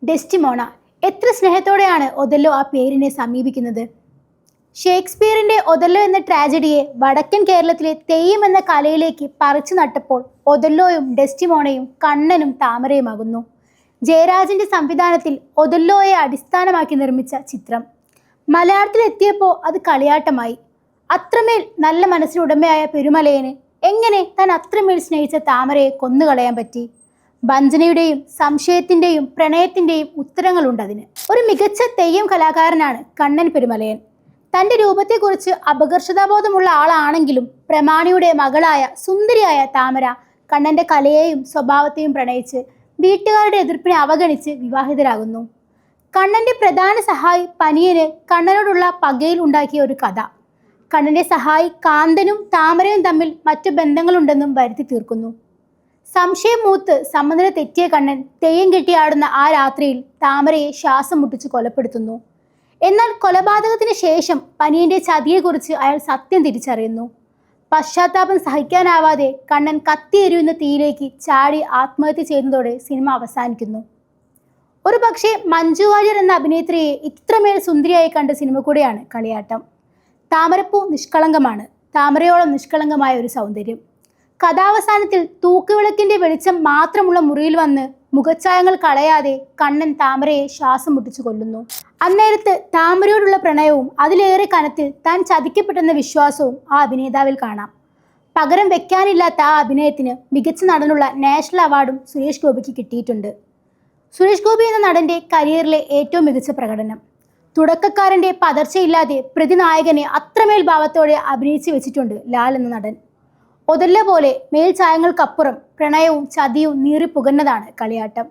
Desdemona. എത്ര സ്നേഹത്തോടെയാണ് Othello ആ പേരിനെ സമീപിക്കുന്നത്. ഷേക്സ്പിയറിന്റെ ഒഥല്ലോ എന്ന ട്രാജഡിയെ വടക്കൻ കേരളത്തിലെ തെയ്യം എന്ന കലയിലേക്ക് പറിച്ചു നട്ടപ്പോൾ ഒഥല്ലോയും ഡെസ്റ്റിമോണയും കണ്ണനും താമരയുമാകുന്നു. ജയരാജന്റെ സംവിധാനത്തിൽ ഒഥല്ലോയെ അടിസ്ഥാനമാക്കി നിർമ്മിച്ച ചിത്രം മലയാളത്തിൽ എത്തിയപ്പോൾ അത് കളിയാട്ടമായി. അത്രമേൽ നല്ല മനസ്സിനുടമയായ പെരുമലയന് എങ്ങനെ താൻ അത്രമേൽ സ്നേഹിച്ച താമരയെ കൊന്നുകളയാൻ പറ്റി? വഞ്ചനയുടെയും സംശയത്തിന്റെയും പ്രണയത്തിന്റെയും ഉത്തരങ്ങളുണ്ട് അതിന്. ഒരു മികച്ച തെയ്യം കലാകാരനാണ് കണ്ണൻ പെരുമലയൻ. തന്റെ രൂപത്തെക്കുറിച്ച് അപകർഷതാബോധമുള്ള ആളാണെങ്കിലും പ്രമാണിയുടെ മകളായ സുന്ദരിയായ താമര കണ്ണന്റെ കലയെയും സ്വഭാവത്തെയും പ്രണയിച്ച് വീട്ടുകാരുടെ എതിർപ്പിനെ അവഗണിച്ച് വിവാഹിതരാകുന്നു. കണ്ണന്റെ പ്രധാന സഹായി പനിയന് കണ്ണനോടുള്ള പകയിൽ ഉണ്ടാക്കിയ ഒരു കഥ കണ്ണന്റെ സഹായി കാന്തനും താമരയും തമ്മിൽ മറ്റു ബന്ധങ്ങളുണ്ടെന്നും വരുത്തി തീർക്കുന്നു. സംശയം മൂത്ത് സമനില തെറ്റിയ കണ്ണൻ തെയ്യം കെട്ടിയാടുന്ന ആ രാത്രിയിൽ താമരയെ ശ്വാസം മുട്ടിച്ച് കൊലപ്പെടുത്തുന്നു. എന്നാൽ കൊലപാതകത്തിന് ശേഷം പനിയന്റെ ചതിയെക്കുറിച്ച് അയാൾ സത്യം തിരിച്ചറിയുന്നു. പശ്ചാത്താപം സഹിക്കാനാവാതെ കണ്ണൻ കത്തിയെരിയുന്ന തീയിലേക്ക് ചാടി ആത്മഹത്യ ചെയ്യുന്നതോടെ സിനിമ അവസാനിക്കുന്നു. ഒരു പക്ഷേ മഞ്ജു വാര്യർ എന്ന അഭിനേത്രിയെ ഇത്രമേൽ സുന്ദരിയായി കണ്ട സിനിമ കൂടെയാണ് കളിയാട്ടം. താമരപ്പൂ നിഷ്കളങ്കമാണ്, താമരയോളം നിഷ്കളങ്കമായ ഒരു സൗന്ദര്യം. കഥാവസാനത്തിൽ തൂക്കുവിളക്കിന്റെ വെളിച്ചം മാത്രമുള്ള മുറിയിൽ വന്ന് മുഖച്ഛായങ്ങൾ കളയാതെ കണ്ണൻ താമരയെ ശ്വാസം മുട്ടിച്ചു കൊല്ലുന്നു. അന്നേരത്ത് താമരയോടുള്ള പ്രണയവും അതിലേറെ കനത്തിൽ താൻ ചതിക്കപ്പെട്ടെന്ന വിശ്വാസവും ആ അഭിനേതാവിൽ കാണാം. പകരം വെക്കാനില്ലാത്ത ആ അഭിനയത്തിന് മികച്ച നടനുള്ള നാഷണൽ അവാർഡും സുരേഷ് ഗോപിക്ക് കിട്ടിയിട്ടുണ്ട്. സുരേഷ് ഗോപി എന്ന നടന്റെ കരിയറിലെ ഏറ്റവും മികച്ച പ്രകടനം. തുടക്കക്കാരന്റെ പതർച്ചയില്ലാതെ പ്രതിനായകനെ അത്രമേൽ ഭാവത്തോടെ അഭിനയിച്ചു വെച്ചിട്ടുണ്ട് ലാൽ എന്ന നടൻ. ഒഥല്ലോ പോലെ മേൽഛായങ്ങൾക്കപ്പുറം പ്രണയവും ചതിയും നീറിപ്പുകന്നതാണ് കളിയാട്ടം.